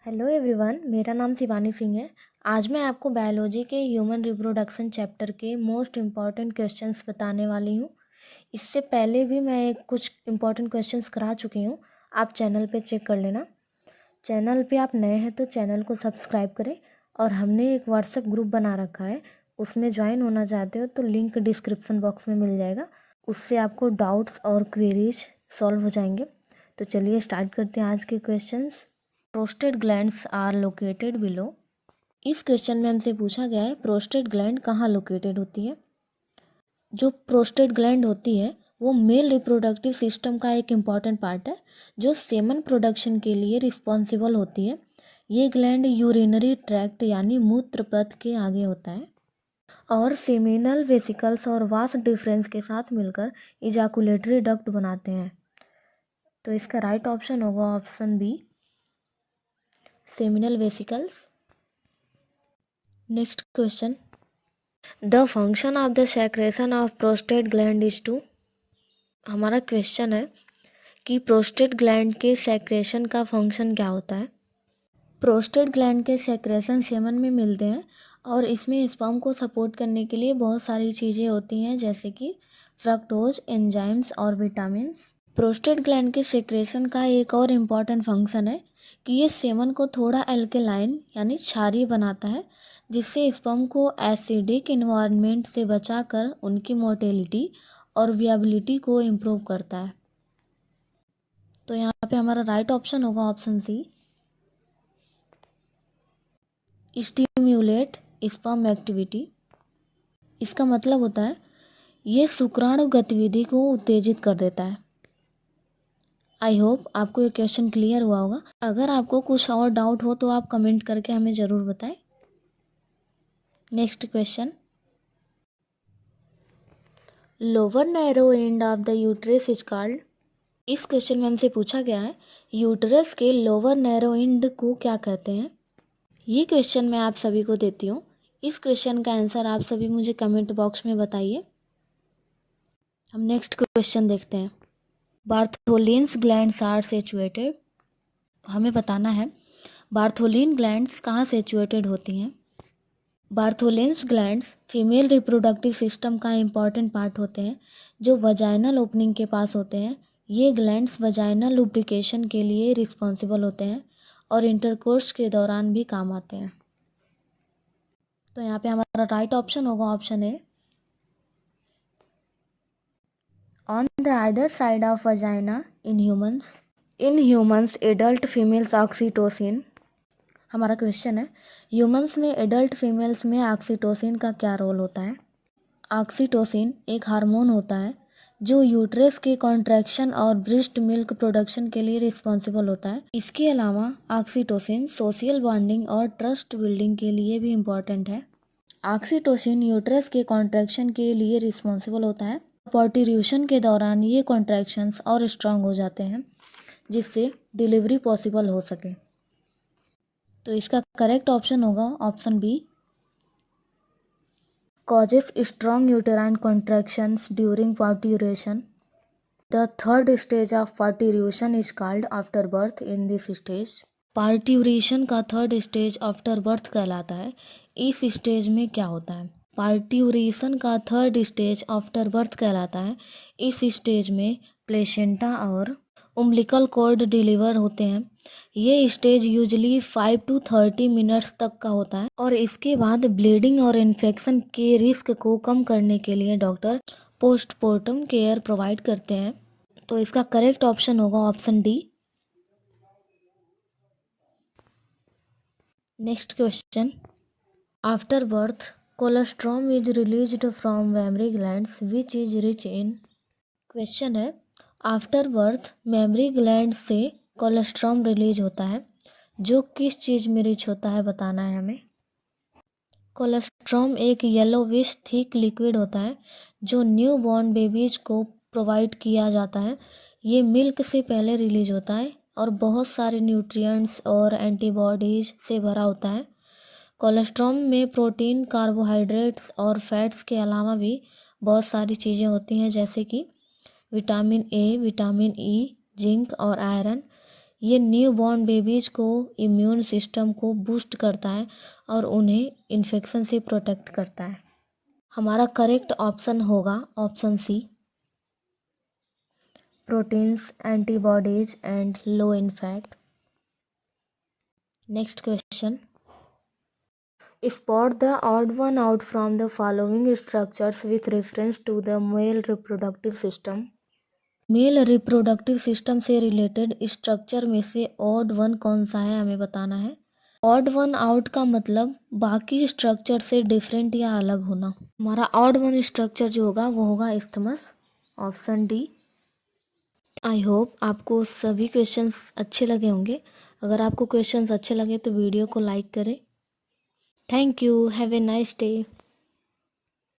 Hello everyone, मेरा नाम शिवानी सिंह है। आज मैं आपको बायोलॉजी के ह्यूमन रिप्रोडक्शन चैप्टर के मोस्ट इम्पॉर्टेंट क्वेश्चंस बताने वाली हूँ। इससे पहले भी मैं कुछ इम्पॉर्टेंट क्वेश्चंस करा चुकी हूँ, आप चैनल पे चेक कर लेना। चैनल पे आप नए हैं तो चैनल को सब्सक्राइब करें। और हमने एक व्हाट्सएप ग्रुप बना रखा है, उसमें ज्वाइन होना चाहते हो तो लिंक डिस्क्रिप्सन बॉक्स में मिल जाएगा। उससे आपको डाउट्स और क्वेरीज सॉल्व हो जाएंगे। तो चलिए स्टार्ट करते हैं आज के questions. Prostate glands are located below. इस क्वेश्चन में हमसे पूछा गया है प्रोस्टेट ग्लैंड कहाँ लोकेटेड होती है। जो प्रोस्टेट ग्लैंड होती है वो मेल रिप्रोडक्टिव सिस्टम का एक इम्पॉर्टेंट पार्ट है, जो सेमन प्रोडक्शन के लिए रिस्पॉन्सिबल होती है। ये ग्लैंड यूरिनरी ट्रैक्ट यानी मूत्र पथ के आगे होता है और सेमिनल वेसिकल्स और वास डिफरेंस के साथ मिलकर इजाकुलेटरी डक्ट बनाते हैं। तो इसका राइट ऑप्शन होगा option b, seminal vesicles. Next question. The function of the secretion of prostate gland is to। हमारा क्वेश्चन है कि प्रोस्टेट ग्लैंड के सेक्रेशन का फंक्शन क्या होता है। प्रोस्टेट ग्लैंड के सेक्रेशन सेमन में मिलते हैं और इसमें स्पर्म को सपोर्ट करने के लिए बहुत सारी चीज़ें होती हैं, जैसे कि फ्रक्टोज, एंजाइम्स और विटामिन्स। प्रोस्टेट ग्लैंड के सेक्रेशन का एक और इम्पॉर्टेंट फंक्शन है कि ये सेमन को थोड़ा एल्केलाइन यानी क्षारीय बनाता है, जिससे स्पर्म को एसिडिक इन्वायरमेंट से बचाकर उनकी मोटिलिटी और विएबिलिटी को इम्प्रूव करता है। तो यहाँ पे हमारा राइट ऑप्शन होगा option c, stimulate sperm activity. इसका मतलब होता है ये शुक्राणु गतिविधि को उत्तेजित कर देता है। आई होप आपको ये क्वेश्चन क्लियर हुआ होगा। अगर आपको कुछ और डाउट हो तो आप कमेंट करके हमें ज़रूर बताएं। Next question. Lower narrow end of the uterus is called. इस क्वेश्चन में हमसे पूछा गया है यूट्रस के लोअर नैरो एंड को क्या कहते हैं। ये क्वेश्चन मैं आप सभी को देती हूँ। इस क्वेश्चन का आंसर आप सभी मुझे कमेंट बॉक्स में बताइए। हम नेक्स्ट क्वेश्चन देखते हैं। Bartholin's glands are situated. हमें बताना है बार्थोलिन ग्लैंड्स कहाँ सिचुएटेड होती हैं। Bartholin's glands female reproductive system का इम्पॉर्टेंट पार्ट होते हैं, जो वजाइनल ओपनिंग के पास होते हैं। ये ग्लैंड्स वजाइनल लुब्रिकेशन के लिए रिस्पॉन्सिबल होते हैं और इंटरकोर्स के दौरान भी काम आते हैं। तो यहाँ पे हमारा राइट ऑप्शन होगा option A, on the other side of vagina in humans. In humans adult females oxytocin. हमारा क्वेश्चन है ह्यूमंस में एडल्ट फीमेल्स में ऑक्सीटोसिन का क्या रोल होता है। ऑक्सीटोसिन एक हार्मोन होता है जो यूट्रस के कॉन्ट्रैक्शन और ब्रेस्ट मिल्क प्रोडक्शन के लिए रिस्पॉन्सिबल होता है। इसके अलावा ऑक्सीटोसिन सोशल बॉन्डिंग और ट्रस्ट बिल्डिंग के लिए भी इम्पॉर्टेंट है। ऑक्सीटोसिन यूट्रस के कॉन्ट्रैक्शन के लिए रिस्पॉन्सिबल होता है। पार्ट्यूरेशन के दौरान ये कॉन्ट्रैक्शंस और स्ट्रांग हो जाते हैं, जिससे डिलीवरी पॉसिबल हो सके। तो इसका करेक्ट ऑप्शन होगा option b, causes strong uterine contractions during parturition. The third stage of parturition is called afterbirth. In this stage, parturition का थर्ड स्टेज आफ्टर बर्थ कहलाता है। इस स्टेज में क्या होता है? पार्ट्यूरेशन का थर्ड स्टेज आफ्टर बर्थ कहलाता है। इस स्टेज में प्लेसेंटा और उम्बिलिकल कॉर्ड डिलीवर होते हैं। ये स्टेज यूजली 5 to 30 मिनट्स तक का होता है और इसके बाद ब्लीडिंग और इन्फेक्शन के रिस्क को कम करने के लिए डॉक्टर पोस्टमार्टम केयर प्रोवाइड करते हैं। तो इसका करेक्ट ऑप्शन होगा option D. Next question. After birth colostrum is released from mammary glands which is rich in. Question है आफ्टर बर्थ मेमरी ग्लैंड से कोलेस्ट्रॉम रिलीज होता है, जो किस चीज़ में रिच होता है बताना है हमें। कोलेस्ट्रॉम एक येलोविश थिक लिक्विड होता है जो न्यू बॉर्न बेबीज को प्रोवाइड किया जाता है। ये मिल्क से पहले रिलीज होता है और बहुत सारे न्यूट्रिएंट्स और एंटीबॉडीज से भरा होता है। कोलेस्ट्रॉम में प्रोटीन, कार्बोहाइड्रेट्स और फैट्स के अलावा भी बहुत सारी चीज़ें होती हैं, जैसे कि vitamin A, vitamin E, zinc और आयरन। ये न्यू बॉर्न बेबीज को इम्यून सिस्टम को बूस्ट करता है और उन्हें इन्फेक्शन से प्रोटेक्ट करता है। हमारा करेक्ट ऑप्शन होगा option c, proteins, antibodies and low in fat. Next question, spot the odd one out from the following structures with reference to the male reproductive system। Male reproductive system से related structure में से odd one कौन सा है हमें बताना है। Odd one out का मतलब बाकी स्ट्रक्चर से डिफरेंट या अलग होना। हमारा ऑड वन स्ट्रक्चर जो होगा वो होगा isthmus, option D. I hope आपको सभी क्वेश्चंस अच्छे लगे होंगे। अगर आपको क्वेश्चंस अच्छे लगे तो वीडियो को लाइक करें। Thank you, have a nice day.